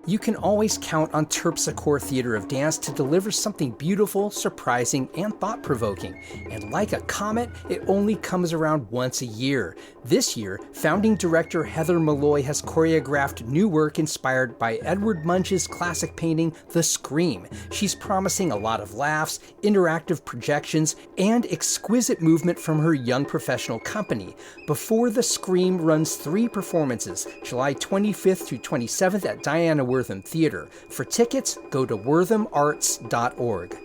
You can always count on Terpsichore Theater of Dance to deliver something beautiful, surprising, and thought-provoking. And like a comet, it only comes around once a year. This year, founding director Heather Malloy has choreographed new work inspired by Edward Munch's classic painting, The Scream. She's promising a lot of laughs, interactive projections, and exquisite movement from her young professional company. Before The Scream runs 3 performances, July 25th through 27th at Diana Wortham Theater. For tickets, go to worthamarts.org.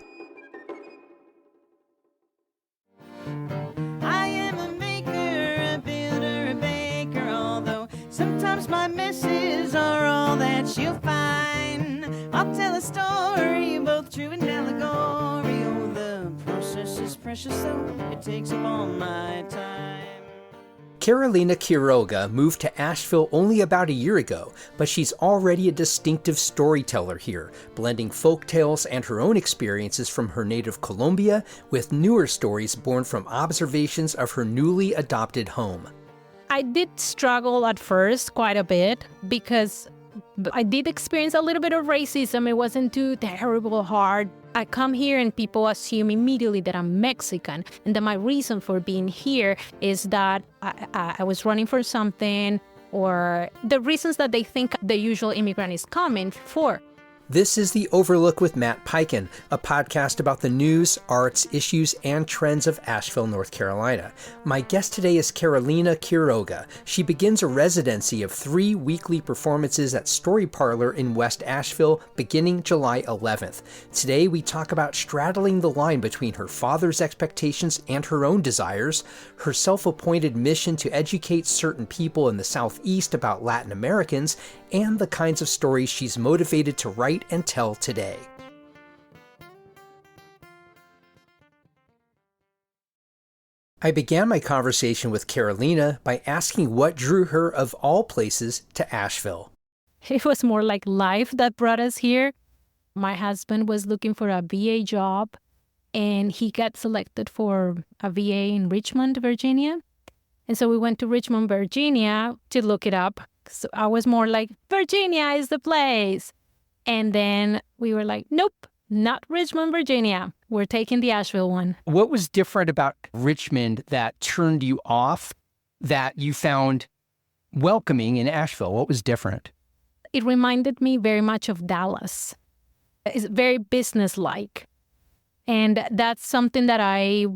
I am a maker, a builder, a baker, although sometimes my messes are all that you'll find. I'll tell a story, both true and allegory. Oh, the process is precious, so it takes up all my time. Carolina Quiroga moved to Asheville only about a year ago, but she's already a distinctive storyteller here, blending folk tales and her own experiences from her native Colombia with newer stories born from observations of her newly adopted home. I did struggle at first quite a bit because I did experience a little bit of racism. It wasn't too terrible hard. I come here and people assume immediately that I'm Mexican, and that my reason for being here is that I was running for something, or the reasons that they think the usual immigrant is coming for. This is The Overlook with Matt Peiken, a podcast about the news, arts, issues, and trends of Asheville, North Carolina. My guest today is Carolina Quiroga. She begins a residency of 3 weekly performances at Story Parlor in West Asheville beginning July 11th. Today we talk about straddling the line between her father's expectations and her own desires, her self-appointed mission to educate certain people in the Southeast about Latin Americans, and the kinds of stories she's motivated to write and tell today. I began my conversation with Carolina by asking what drew her, of all places, to Asheville. It was more like life that brought us here. My husband was looking for a VA job, and he got selected for a VA in Richmond, Virginia. And so we went to Richmond, Virginia to look it up. So I was more like, Virginia is the place. And then we were like, nope, not Richmond, Virginia. We're taking the Asheville one. What was different about Richmond that turned you off, that you found welcoming in Asheville? What was different? It reminded me very much of Dallas. It's very businesslike. And that's something that I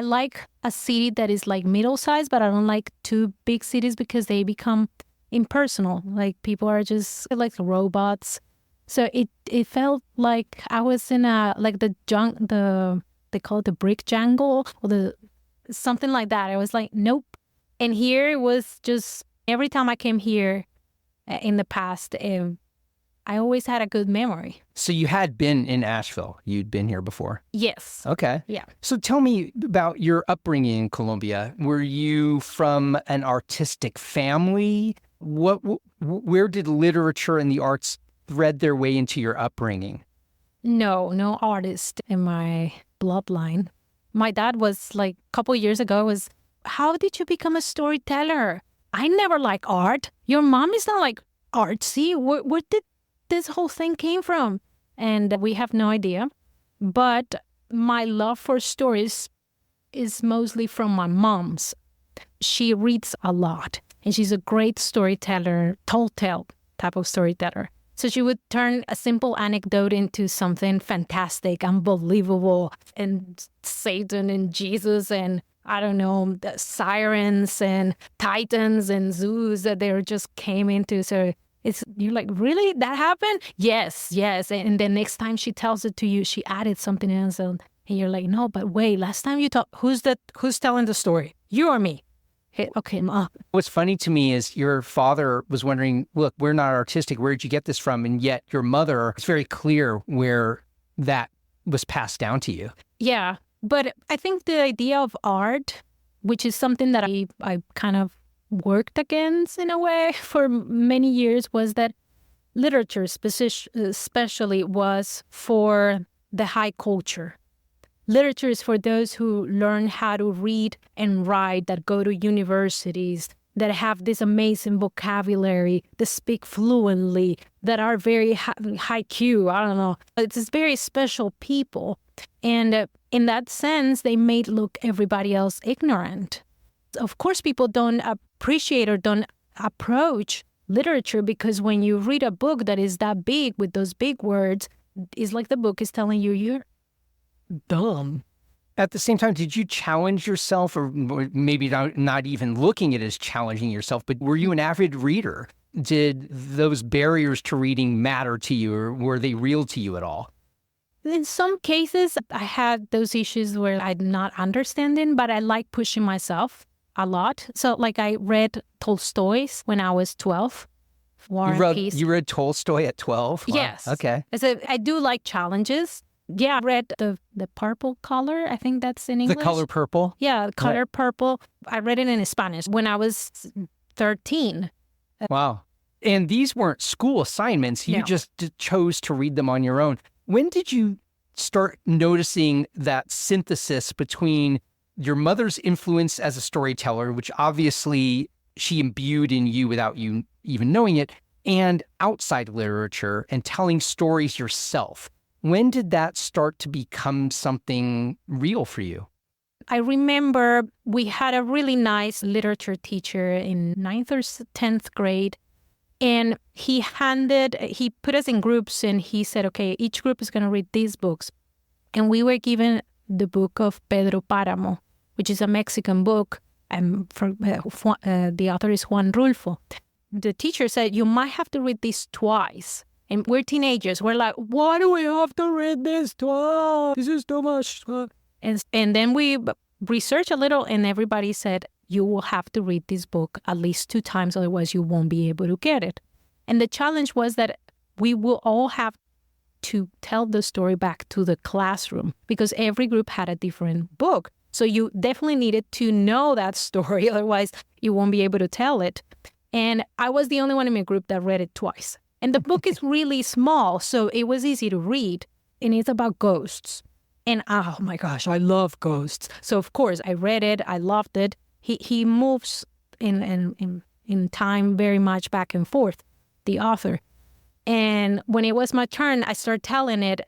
like a city that is like middle-sized, but I don't like too big cities because they become impersonal. Like people are just like robots. So it felt like I was in they call it the brick jungle or something like that. I was like, nope. And here it was just every time I came here in the past, I always had a good memory. So you had been in Asheville. You'd been here before? Yes. Okay. Yeah. So tell me about your upbringing in Colombia. Were you from an artistic family? Where did literature and the arts thread their way into your upbringing? No artist in my bloodline. My dad was like, a couple years ago, how did you become a storyteller? I never liked art. Your mom is not like artsy. Where did this whole thing came from? And we have no idea. But my love for stories is mostly from my mom's. She reads a lot, and she's a great storyteller, tall tale type of storyteller. So she would turn a simple anecdote into something fantastic, unbelievable, and Satan and Jesus and, I don't know, the sirens and titans and zoos that they just came into. So you're like, really? That happened? Yes. And the next time she tells it to you, she added something else. And you're like, no, but wait, last time you talked, who's telling the story? You or me? Hey, okay, Mom. What's funny to me is your father was wondering, look, we're not artistic. Where did you get this from? And yet your mother, it's very clear where that was passed down to you. Yeah, but I think the idea of art, which is something that I kind of worked against in a way for many years, was that literature especially was for the high culture. Literature is for those who learn how to read and write, that go to universities, that have this amazing vocabulary, that speak fluently, that are very high Q. I don't know. It's just very special people. And in that sense, they made look everybody else ignorant. Of course, people don't appreciate or don't approach literature because when you read a book that is that big with those big words, it's like the book is telling you you're dumb. At the same time, did you challenge yourself, or maybe not even looking at it as challenging yourself, but were you an avid reader? Did those barriers to reading matter to you, or were they real to you at all? In some cases, I had those issues where I'm not understanding, but I like pushing myself a lot. So like I read Tolstoy's when I was 12. You read Tolstoy at 12? Wow. Yes. Okay. So I do like challenges. Yeah, I read the Purple Color. I think that's in English. The Color Purple? Yeah, Color Purple. I read it in Spanish when I was 13. Wow. And these weren't school assignments. You just chose to read them on your own. When did you start noticing that synthesis between your mother's influence as a storyteller, which obviously she imbued in you without you even knowing it, and outside literature and telling stories yourself? When did that start to become something real for you? I remember we had a really nice literature teacher in 9th or 10th grade, and he put us in groups and he said, okay, each group is going to read these books. And we were given the book of Pedro Páramo, which is a Mexican book. The author is Juan Rulfo. The teacher said, you might have to read this twice. And we're teenagers. We're like, why do we have to read this twice? This is too much. And then we researched a little, and everybody said, you will have to read this book at least 2 times, otherwise you won't be able to get it. And the challenge was that we will all have to tell the story back to the classroom because every group had a different book. So you definitely needed to know that story, otherwise you won't be able to tell it. And I was the only one in my group that read it twice. And the book is really small, so it was easy to read. And it's about ghosts. And oh my gosh, I love ghosts. So of course, I read it. I loved it. He moves in time very much back and forth, the author. And when it was my turn, I started telling it,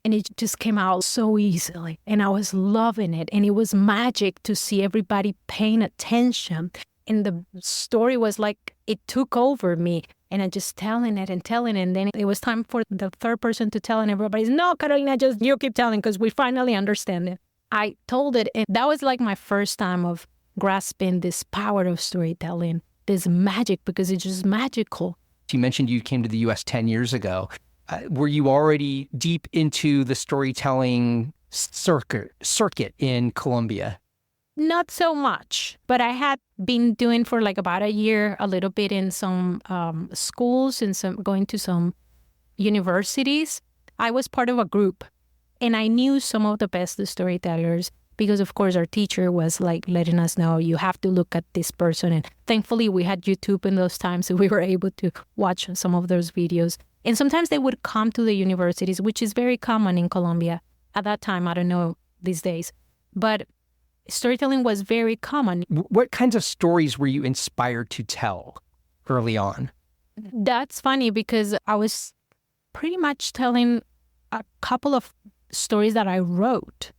and it just came out so easily. And I was loving it. And it was magic to see everybody paying attention. And the story was like, it took over me. And I'm just telling it. And then it was time for the third person to tell. And everybody's, no, Carolina, just you keep telling because we finally understand it. I told it. And that was like my first time of grasping this power of storytelling, this magic, because it's just magical. You mentioned you came to the U.S. 10 years ago. Were you already deep into the storytelling circuit in Colombia? Not so much, but I had been doing for like about a year, a little bit in some schools and going to some universities. I was part of a group, and I knew some of the best storytellers because, of course, our teacher was like letting us know you have to look at this person. And thankfully, we had YouTube in those times, so we were able to watch some of those videos. And sometimes they would come to the universities, which is very common in Colombia at that time. I don't know these days, but storytelling was very common. What kinds of stories were you inspired to tell early on? That's funny because I was pretty much telling a couple of stories that I wrote.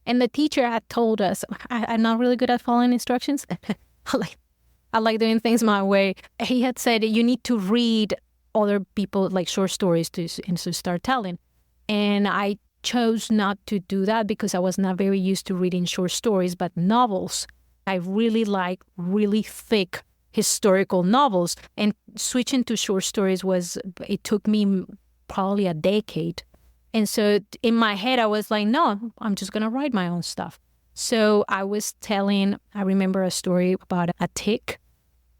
And the teacher had told us, I'm not really good at following instructions. I like doing things my way. He had said, you need to read other people, like short stories to start telling. And I chose not to do that because I was not very used to reading short stories, but novels. I really like really thick historical novels, and switching to short stories it took me probably a decade. And so in my head, I was like, no, I'm just going to write my own stuff. So I remember a story about a tick,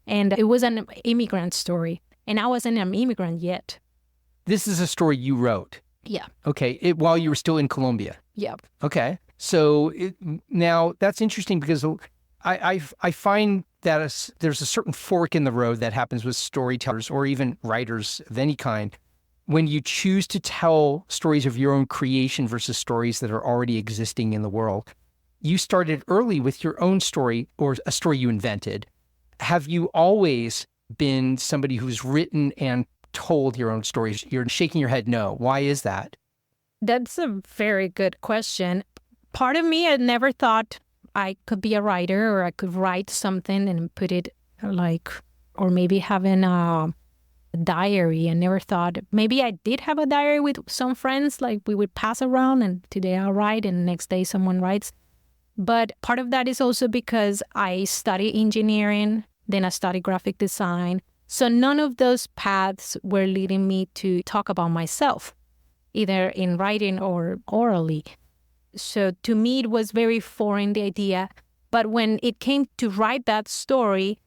and it was an immigrant story, and I wasn't an immigrant yet. This is a story you wrote? Yeah. Okay. While you were still in Colombia? Yeah. Okay. So now that's interesting because I find that there's a certain fork in the road that happens with storytellers or even writers of any kind when you choose to tell stories of your own creation versus stories that are already existing in the world. You started early with your own story or a story you invented. have you always been somebody who's written and told your own stories? You're shaking your head no. Why is that? That's a very good question. Part of me, I never thought I could be a writer or I could write something and put it or maybe having a diary. I never thought, maybe I did have a diary with some friends, like we would pass around and today I'll write and the next day someone writes. But part of that is also because I study engineering, then I study graphic design. So none of those paths were leading me to talk about myself, either in writing or orally. So to me, it was very foreign, the idea. But when it came to write that story,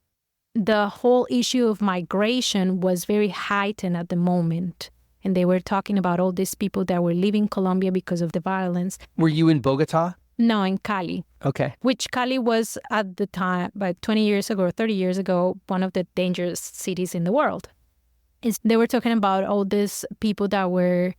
the whole issue of migration was very heightened at the moment. And they were talking about all these people that were leaving Colombia because of the violence. Were you in Bogota? No, in Cali. Okay. Which Cali was at the time, about 20 years ago or 30 years ago, one of the dangerous cities in the world. They were talking about all these people that were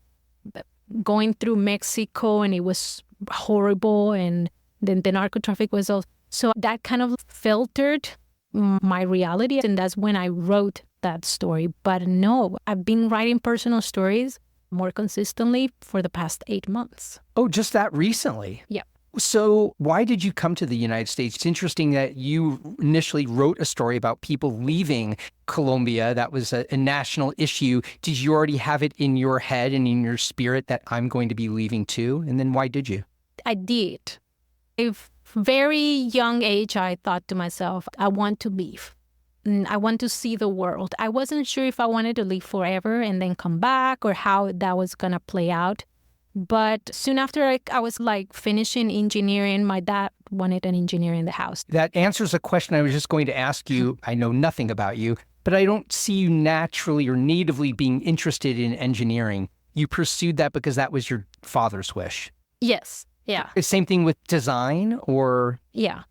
going through Mexico and it was horrible, and then the narco traffic was all. So that kind of filtered my reality, and that's when I wrote that story. But no, I've been writing personal stories more consistently for the past 8 months. Oh, just that recently? Yeah. So why did you come to the United States? It's interesting that you initially wrote a story about people leaving Colombia. That was a national issue. Did you already have it in your head and in your spirit that I'm going to be leaving too? And then why did you? I did. At a very young age, I thought to myself, I want to leave. I want to see the world. I wasn't sure if I wanted to leave forever and then come back or how that was going to play out. But soon after I was finishing engineering, my dad wanted an engineer in the house. That answers a question I was just going to ask you. I know nothing about you, but I don't see you naturally or natively being interested in engineering. You pursued that because that was your father's wish. Yes. Yeah. Same thing with design or? Yeah.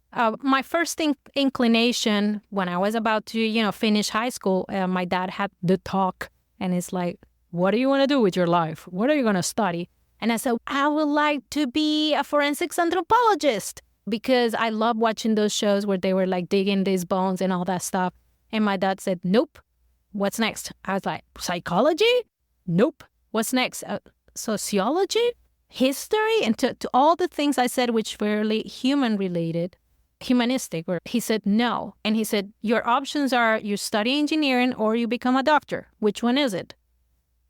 My first inclination when I was about to, finish high school, my dad had the talk and it's like, what do you want to do with your life? What are you going to study? And I said, I would like to be a forensics anthropologist because I love watching those shows where they were digging these bones and all that stuff. And my dad said, nope. What's next? I was like, psychology? Nope. What's next? Sociology? History? And to all the things I said, which were really humanistic. He said, no. And he said, your options are you study engineering or you become a doctor. Which one is it?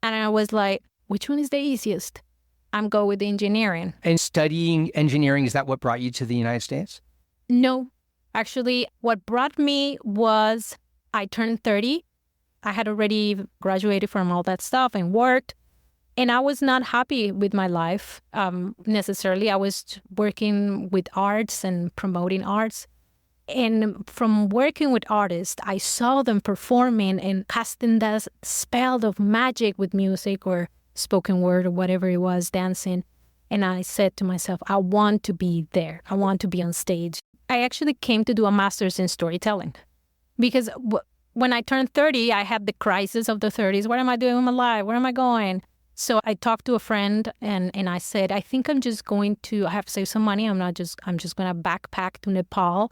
And I was like, which one is the easiest? I'm going with engineering. And studying engineering, is that what brought you to the United States? No. Actually, what brought me was I turned 30. I had already graduated from all that stuff and worked. And I was not happy with my life necessarily. I was working with arts and promoting arts. And from working with artists, I saw them performing and casting that spell of magic with music or spoken word or whatever it was, dancing. And I said to myself, I want to be there. I want to be on stage. I actually came to do a master's in storytelling because when I turned 30, I had the crisis of the 30s. What am I doing with my life? Where am I going? So I talked to a friend and I said, I think I'm just going to, I have to save some money. I'm just going to backpack to Nepal,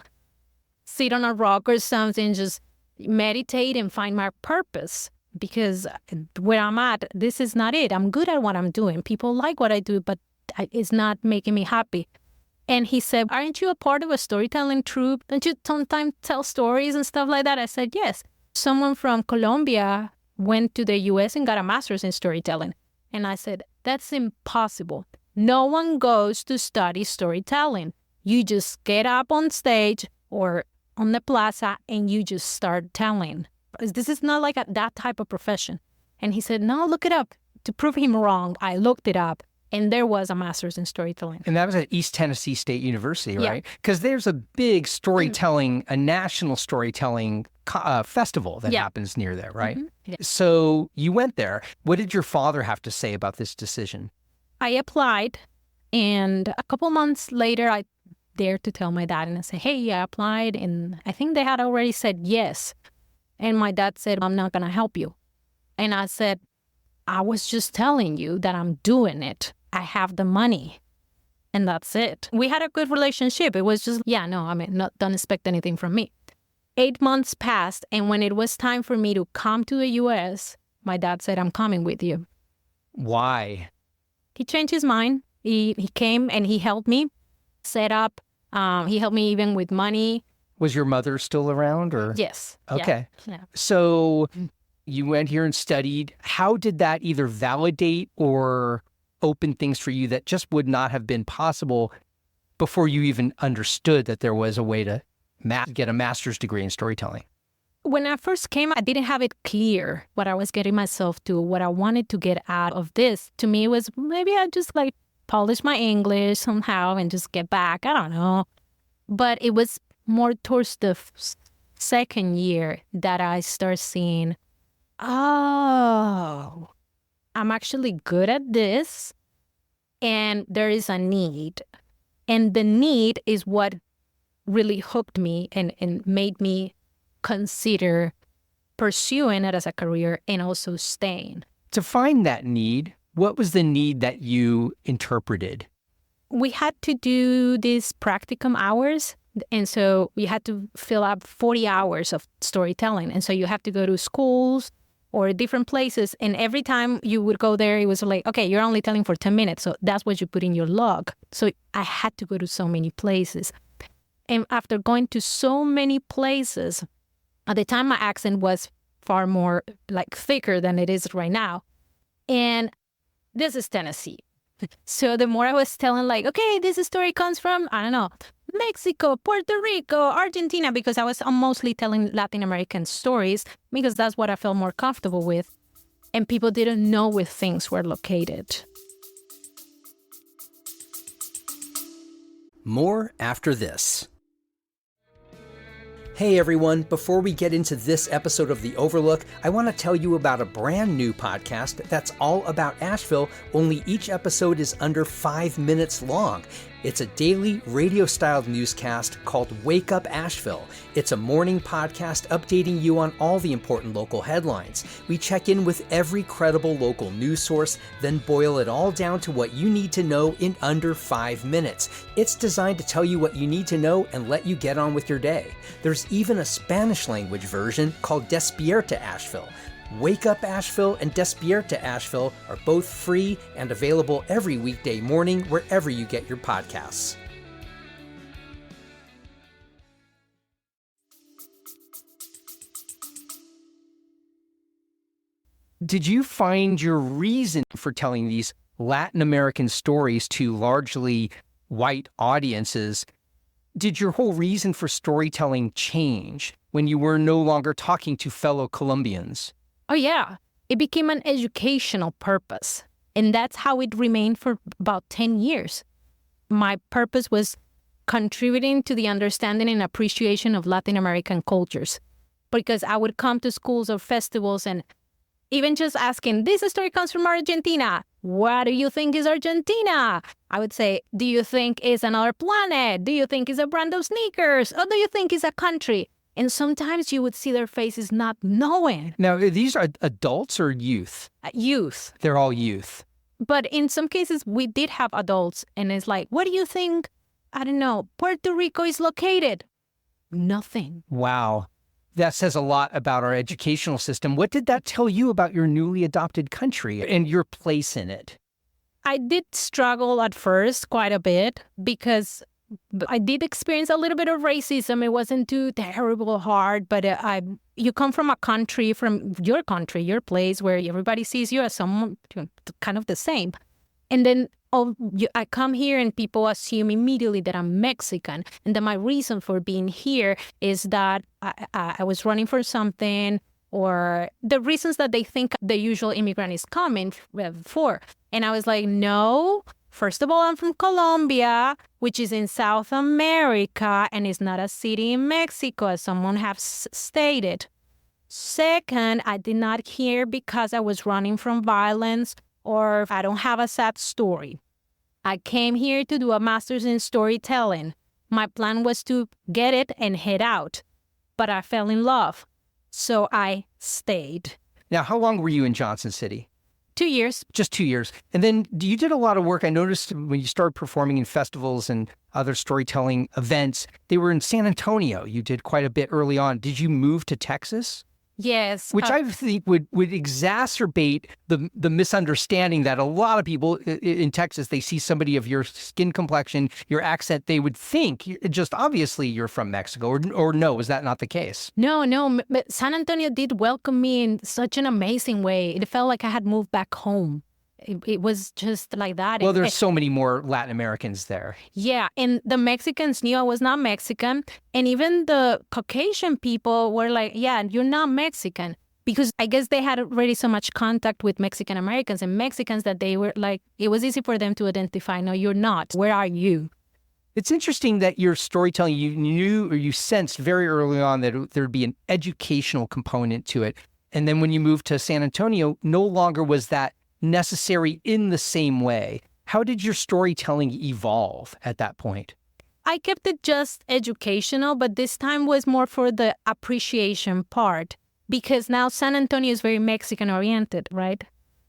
sit on a rock or something, just meditate and find my purpose. Because where I'm at, this is not it. I'm good at what I'm doing. People like what I do, but it's not making me happy. And he said, aren't you a part of a storytelling troupe? Don't you sometimes tell stories and stuff like that? I said, yes. Someone from Colombia went to the U.S. and got a master's in storytelling. And I said, that's impossible. No one goes to study storytelling. You just get up on stage or on the plaza and you just start telling. This is not like that type of profession. And he said, no, look it up. To prove him wrong, I looked it up. And there was a master's in storytelling. And that was at East Tennessee State University, right? Because there's a big storytelling, a national storytelling festival that happens near there, right? Mm-hmm. Yeah. So you went there. What did your father have to say about this decision? I applied. And a couple months later, I dared to tell my dad and I said, hey, I applied. And I think they had already said yes. And my dad said, I'm not going to help you. And I said, I was just telling you that I'm doing it. I have the money. And that's it. We had a good relationship. It was just, don't expect anything from me. 8 months passed, and when it was time for me to come to the U.S., my dad said, I'm coming with you. Why? He changed his mind. He came and he helped me set up. He helped me even with money. Was your mother still around, or? Yes. Okay. Yeah. So you went here and studied. How did that either validate or open things for you that just would not have been possible before you even understood that there was a way to get a master's degree in storytelling? When I first came, I didn't have it clear what I was getting myself to, what I wanted to get out of this. To me, it was maybe I just like polish my English somehow and just get back. I don't know. But it was more towards the second year that I started seeing, oh, I'm actually good at this, and there is a need. And the need is what really hooked me and made me consider pursuing it as a career and also staying. To find that need, what was the need that you interpreted? We had to do these practicum hours. And so we had to fill up 40 hours of storytelling. And so you have to go to schools or different places. And every time you would go there, it was like, okay, you're only telling for 10 minutes. So that's what you put in your log. So I had to go to so many places. And after going to so many places, at the time my accent was far more like thicker than it is right now. And this is Tennessee. So the more I was telling like, okay, this story comes from, I don't know, Mexico, Puerto Rico, Argentina, because I was mostly telling Latin American stories because that's what I felt more comfortable with. And people didn't know where things were located. More after this. Hey everyone, before we get into this episode of The Overlook, I want to tell you about a brand new podcast that's all about Asheville, only each episode is under 5 minutes long. It's a daily radio-styled newscast called Wake Up Asheville. It's a morning podcast updating you on all the important local headlines. We check in with every credible local news source, then boil it all down to what you need to know in under 5 minutes. It's designed to tell you what you need to know and let you get on with your day. There's even a Spanish language version called Despierta Asheville. Wake Up Asheville and Despierta Asheville are both free and available every weekday morning wherever you get your podcasts. Did you find your reason for telling these Latin American stories to largely white audiences? Did your whole reason for storytelling change when you were no longer talking to fellow Colombians? Oh, yeah. It became an educational purpose. And that's how it remained for about 10 years. My purpose was contributing to the understanding and appreciation of Latin American cultures. Because I would come to schools or festivals and even just asking, this story comes from Argentina. What do you think is Argentina? I would say, do you think it's another planet? Do you think it's a brand of sneakers? Or do you think it's a country? And sometimes you would see their faces not knowing. Now, these are adults or youth? Youth. They're all youth. But in some cases, we did have adults. And it's like, what do you think, I don't know, Puerto Rico is located? Nothing. Wow. That says a lot about our educational system. What did that tell you about your newly adopted country and your place in it? I did struggle at first quite a bit because I did experience a little bit of racism. It wasn't too terrible hard, but you come from a country, your place, where everybody sees you as someone kind of the same. And then I come here and people assume immediately that I'm Mexican. And then my reason for being here is that I was running for something, or the reasons that they think the usual immigrant is coming for. And I was like, no. First of all, I'm from Colombia, which is in South America, and it's not a city in Mexico, as someone has stated. Second, I did not here because I was running from violence or I don't have a sad story. I came here to do a master's in storytelling. My plan was to get it and head out, but I fell in love, so I stayed. Now, how long were you in Johnson City? 2 years. Just 2 years. And then you did a lot of work. I noticed when you started performing in festivals and other storytelling events, they were in San Antonio. You did quite a bit early on. Did you move to Texas? Yes. Which I think would exacerbate the misunderstanding that a lot of people in Texas, they see somebody of your skin complexion, your accent, they would think just obviously you're from Mexico, or no, is that not the case? No, but San Antonio did welcome me in such an amazing way. It felt like I had moved back home. It was just like that. Well, there's so many more Latin Americans there. Yeah, and the Mexicans knew I was not Mexican. And even the Caucasian people were like, yeah, you're not Mexican. Because I guess they had already so much contact with Mexican Americans and Mexicans that they were like, it was easy for them to identify, no, you're not. Where are you? It's interesting that your storytelling, you knew or you sensed very early on that there'd be an educational component to it. And then when you moved to San Antonio, no longer was that necessary in the same way. How did your storytelling evolve at that point? I kept it just educational, but this time was more for the appreciation part because now San Antonio is very Mexican oriented, right?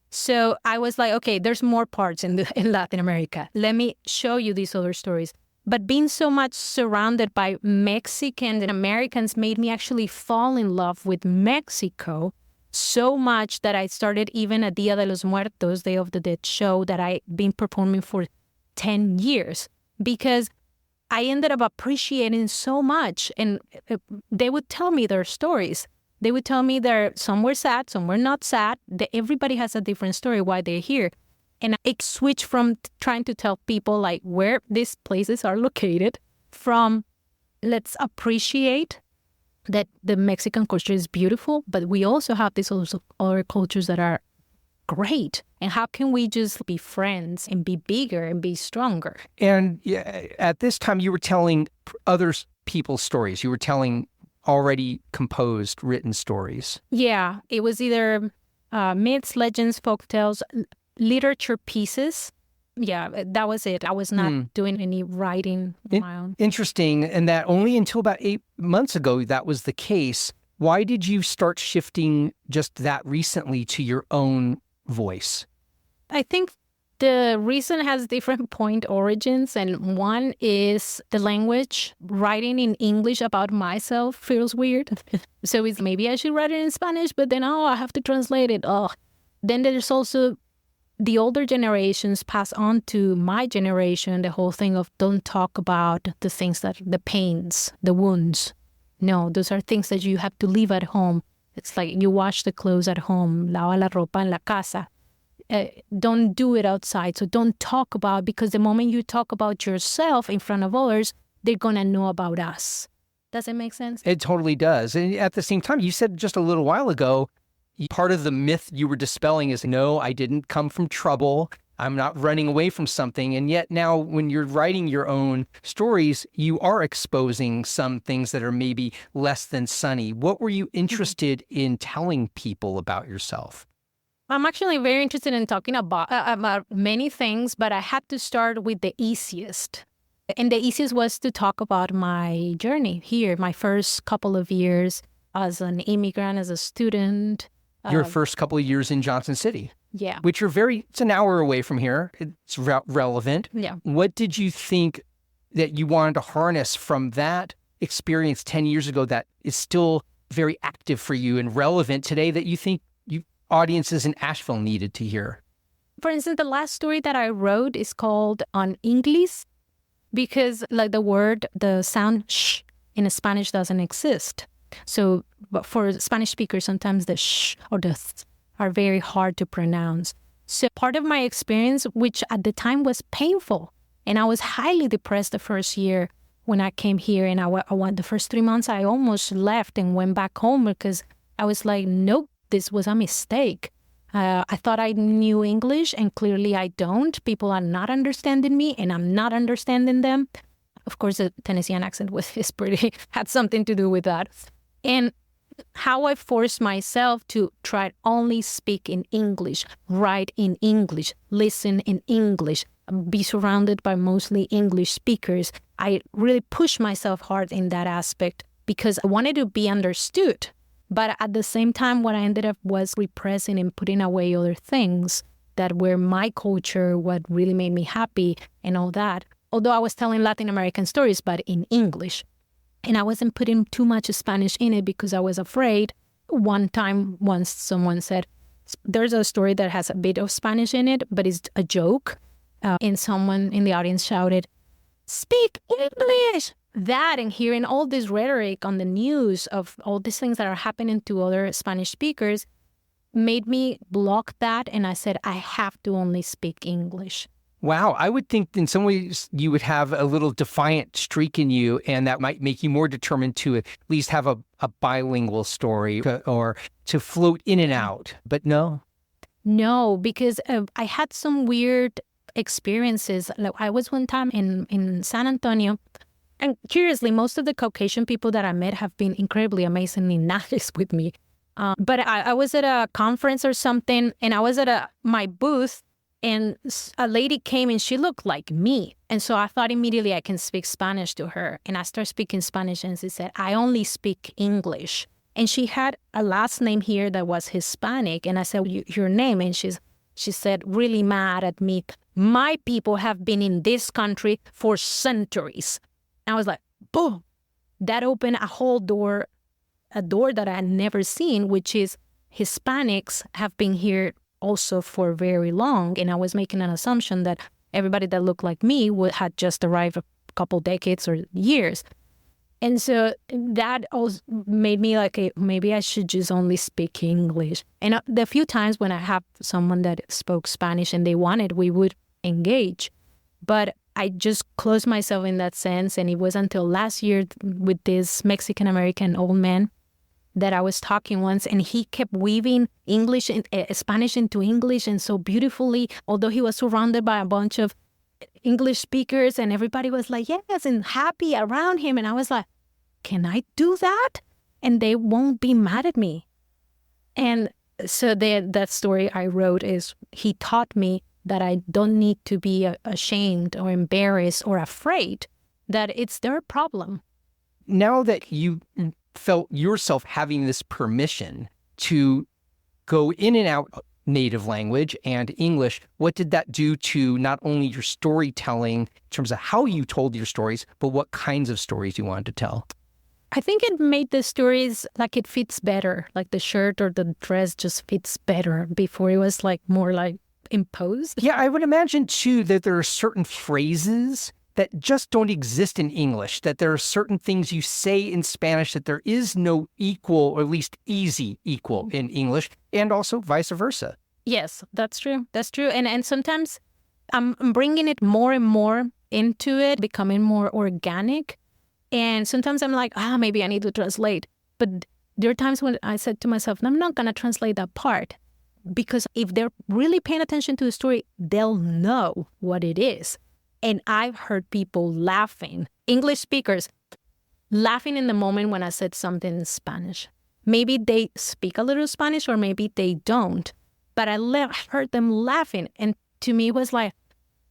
So I was like, okay, there's more parts in Latin America. Let me show you these other stories. But being so much surrounded by Mexicans and Americans made me actually fall in love with Mexico so much that I started even a Dia de los Muertos, Day of the Dead show that I've been performing for 10 years because I ended up appreciating so much. And they would tell me their stories. They would tell me some were sad, some were not sad. Everybody has a different story why they're here. And it switched from trying to tell people like where these places are located from let's appreciate that the Mexican culture is beautiful, but we also have these other cultures that are great. And how can we just be friends and be bigger and be stronger? And at this time, you were telling other people's stories. You were telling already composed, written stories. Yeah, it was either myths, legends, folktales, literature pieces. Yeah, that was it. I was not doing any writing on my own. Interesting. And that only until about 8 months ago, that was the case. Why did you start shifting just that recently to your own voice? I think the reason has different point origins. And one is the language. Writing in English about myself feels weird. So it's maybe I should write it in Spanish, but then, I have to translate it. Then there's also the older generations pass on to my generation the whole thing of don't talk about the things the pains, the wounds. No, those are things that you have to leave at home. It's like you wash the clothes at home, lava la ropa en la casa. Don't do it outside. So don't talk about, because the moment you talk about yourself in front of others, they're going to know about us. Does it make sense? It totally does. And at the same time, you said just a little while ago, part of the myth you were dispelling is, no, I didn't come from trouble. I'm not running away from something. And yet now when you're writing your own stories, you are exposing some things that are maybe less than sunny. What were you interested in telling people about yourself? I'm actually very interested in talking about many things, but I had to start with the easiest. And the easiest was to talk about my journey here, my first couple of years as an immigrant, as a student. Your first couple of years in Johnson City. Yeah. Which are it's an hour away from here. It's relevant. Yeah. What did you think that you wanted to harness from that experience 10 years ago that is still very active for you and relevant today that you think audiences in Asheville needed to hear? For instance, the last story that I wrote is called On English because like the sound sh in Spanish doesn't exist. So but for Spanish speakers, sometimes the sh or the th are very hard to pronounce. So part of my experience, which at the time was painful, and I was highly depressed the first year when I came here, and I went the first 3 months, I almost left and went back home because I was like, nope, this was a mistake. I thought I knew English, and clearly I don't. People are not understanding me, and I'm not understanding them. Of course, the Tennessean accent had something to do with that. And how I forced myself to try only speak in English, write in English, listen in English, be surrounded by mostly English speakers. I really pushed myself hard in that aspect because I wanted to be understood. But at the same time, what I ended up was repressing and putting away other things that were my culture, what really made me happy and all that. Although I was telling Latin American stories, but in English. And I wasn't putting too much Spanish in it because I was afraid. Once someone said, there's a story that has a bit of Spanish in it, but it's a joke. And someone in the audience shouted, "Speak English!" That and hearing all this rhetoric on the news of all these things that are happening to other Spanish speakers made me block that. And I said, I have to only speak English. Wow. I would think in some ways you would have a little defiant streak in you, and that might make you more determined to at least have a bilingual story or to float in and out. But no. No, because I had some weird experiences. Like I was one time in San Antonio. And curiously, most of the Caucasian people that I met have been incredibly amazingly nice with me. But I was at a conference or something, and I was at my booth, and a lady came and she looked like me. And so I thought immediately I can speak Spanish to her. And I started speaking Spanish, and she said, I only speak English. And she had a last name here that was Hispanic. And I said, your name? And she said, really mad at me. My people have been in this country for centuries. I was like, boom, that opened a whole door, a door that I had never seen, which is Hispanics have been here also for very long. And I was making an assumption that everybody that looked like me had just arrived a couple decades or years. And so that also made me like, maybe I should just only speak English. And the few times when I have someone that spoke Spanish and they wanted, we would engage. But I just closed myself in that sense. And it was until last year with this Mexican-American old man that I was talking once, and he kept weaving English and Spanish into English, and so beautifully, although he was surrounded by a bunch of English speakers, and everybody was like, yes, and happy around him. And I was like, can I do that? And they won't be mad at me. And so that story I wrote is, he taught me that I don't need to be ashamed or embarrassed or afraid, that it's their problem. Now that you felt yourself having this permission to go in and out native language and English, what did that do to not only your storytelling in terms of how you told your stories, but what kinds of stories you wanted to tell? I think it made the stories like it fits better, like the shirt or the dress just fits better. Before it was like more like imposed. Yeah, I would imagine too that there are certain phrases that just don't exist in English, that there are certain things you say in Spanish that there is no equal, or at least easy equal in English, and also vice versa. Yes, that's true. That's true. And sometimes I'm bringing it more and more into it, becoming more organic. And sometimes I'm like, maybe I need to translate. But there are times when I said to myself, I'm not going to translate that part. Because if they're really paying attention to the story, they'll know what it is. And I've heard people laughing, English speakers, laughing in the moment when I said something in Spanish. Maybe they speak a little Spanish or maybe they don't. But I heard them laughing. And to me, it was like,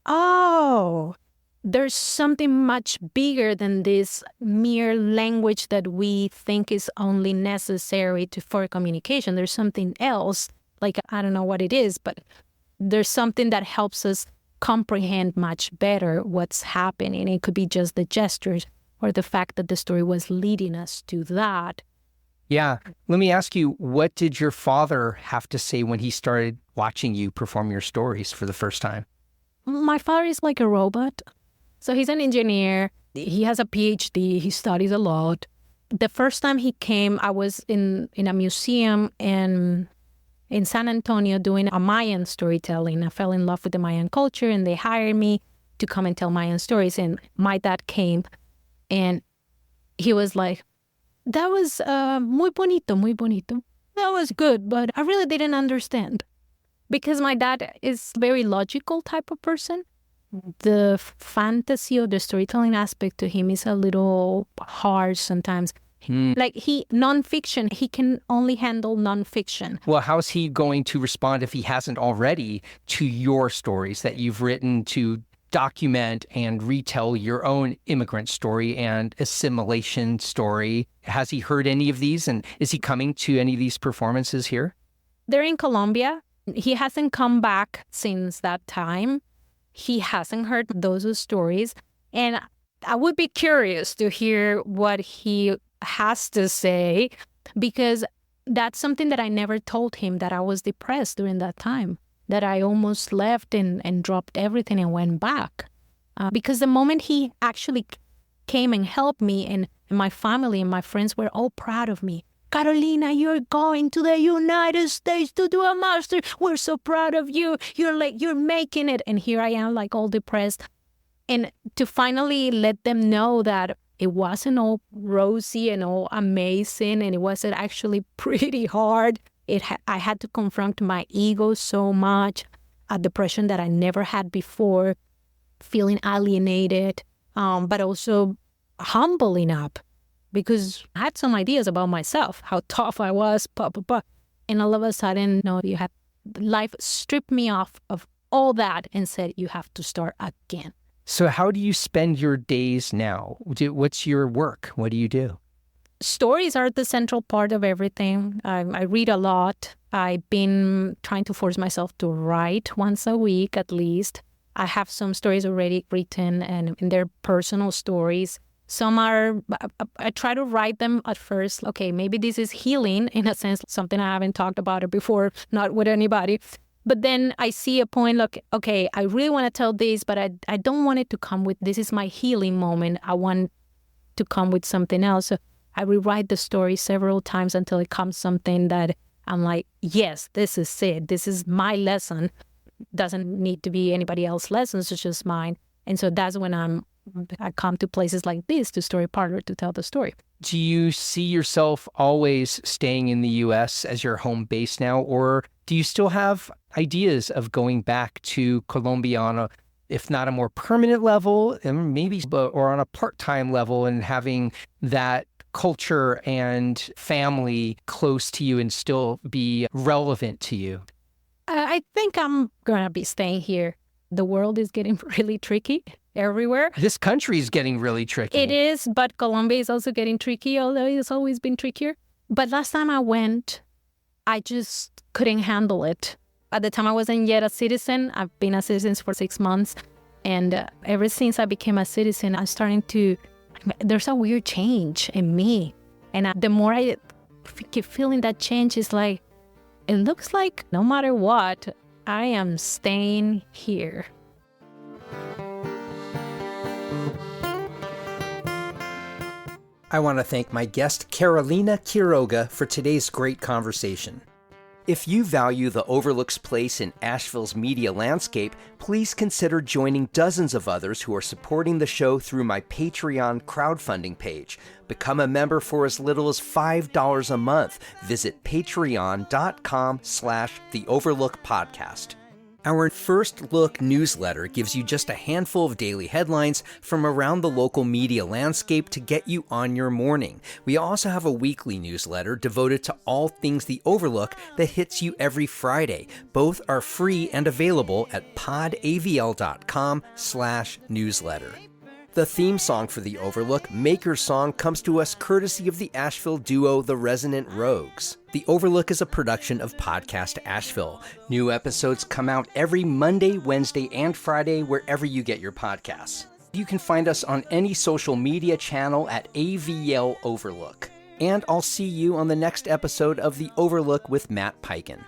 oh, there's something much bigger than this mere language that we think is only necessary for communication. There's something else. Like, I don't know what it is, but there's something that helps us comprehend much better what's happening. It could be just the gestures or the fact that the story was leading us to that. Yeah. Let me ask you, what did your father have to say when he started watching you perform your stories for the first time? My father is like a robot. So he's an engineer. He has a PhD. He studies a lot. The first time he came, I was in a museum in San Antonio doing a Mayan storytelling. I fell in love with the Mayan culture, and they hired me to come and tell Mayan stories. And my dad came, and he was like, that was muy bonito, muy bonito. That was good, but I really didn't understand. Because my dad is a very logical type of person. The fantasy or the storytelling aspect to him is a little harsh sometimes. Like nonfiction, he can only handle nonfiction. Well, how's he going to respond if he hasn't already to your stories that you've written to document and retell your own immigrant story and assimilation story. Has he heard any of these? And is he coming to any of these performances here? They're in Colombia. He hasn't come back since that time. He hasn't heard those stories. And I would be curious to hear what he has to say, because that's something that I never told him, that I was depressed during that time, that I almost left and dropped everything and went back. Because the moment he actually came and helped me, and my family and my friends were all proud of me. Carolina, you're going to the United States to do a master. We're so proud of you. You're making it. And here I am, like, all depressed. And to finally let them know that it wasn't all rosy and all amazing, and it wasn't actually pretty hard. I had to confront my ego so much, a depression that I never had before, feeling alienated, but also humbling up, because I had some ideas about myself, how tough I was, and all of a sudden, life stripped me off of all that and said, you have to start again. So how do you spend your days now? What's your work? What do you do? Stories are the central part of everything. I read a lot. I've been trying to force myself to write once a week at least. I have some stories already written, and they're personal stories. Some are, I try to write them at first. Okay, maybe this is healing in a sense, something I haven't talked about it before, not with anybody. But then I see a point, like, okay, I really want to tell this, but I don't want it to come with, this is my healing moment. I want to come with something else. So I rewrite the story several times until it comes something that I'm like, yes, this is it. This is my lesson. Doesn't need to be anybody else's lessons, it's just mine. And so that's when I come to places like this, to Storyteller, to tell the story. Do you see yourself always staying in the U.S. as your home base now, or do you still have ideas of going back to Colombia on a, if not a more permanent level, and maybe, or on a part-time level, and having that culture and family close to you and still be relevant to you? I think I'm going to be staying here. The world is getting really tricky everywhere. This country is getting really tricky. It is, but Colombia is also getting tricky, although it's always been trickier. But last time I went, I just couldn't handle it. At the time, I wasn't yet a citizen. I've been a citizen for 6 months. And ever since I became a citizen, I'm starting to, there's a weird change in me. And the more I keep feeling that change, is like, it looks like no matter what, I am staying here. I want to thank my guest, Carolina Quiroga, for today's great conversation. If you value the Overlook's place in Asheville's media landscape, please consider joining dozens of others who are supporting the show through my Patreon crowdfunding page. Become a member for as little as $5 a month. Visit patreon.com/The Overlook Podcast. Our First Look newsletter gives you just a handful of daily headlines from around the local media landscape to get you on your morning. We also have a weekly newsletter devoted to all things The Overlook that hits you every Friday. Both are free and available at podavl.com/newsletter. The theme song for The Overlook, Maker's Song, comes to us courtesy of the Asheville duo The Resonant Rogues. The Overlook is a production of Podcast Asheville. New episodes come out every Monday, Wednesday, and Friday wherever you get your podcasts. You can find us on any social media channel at AVL Overlook. And I'll see you on the next episode of The Overlook with Matt Peiken.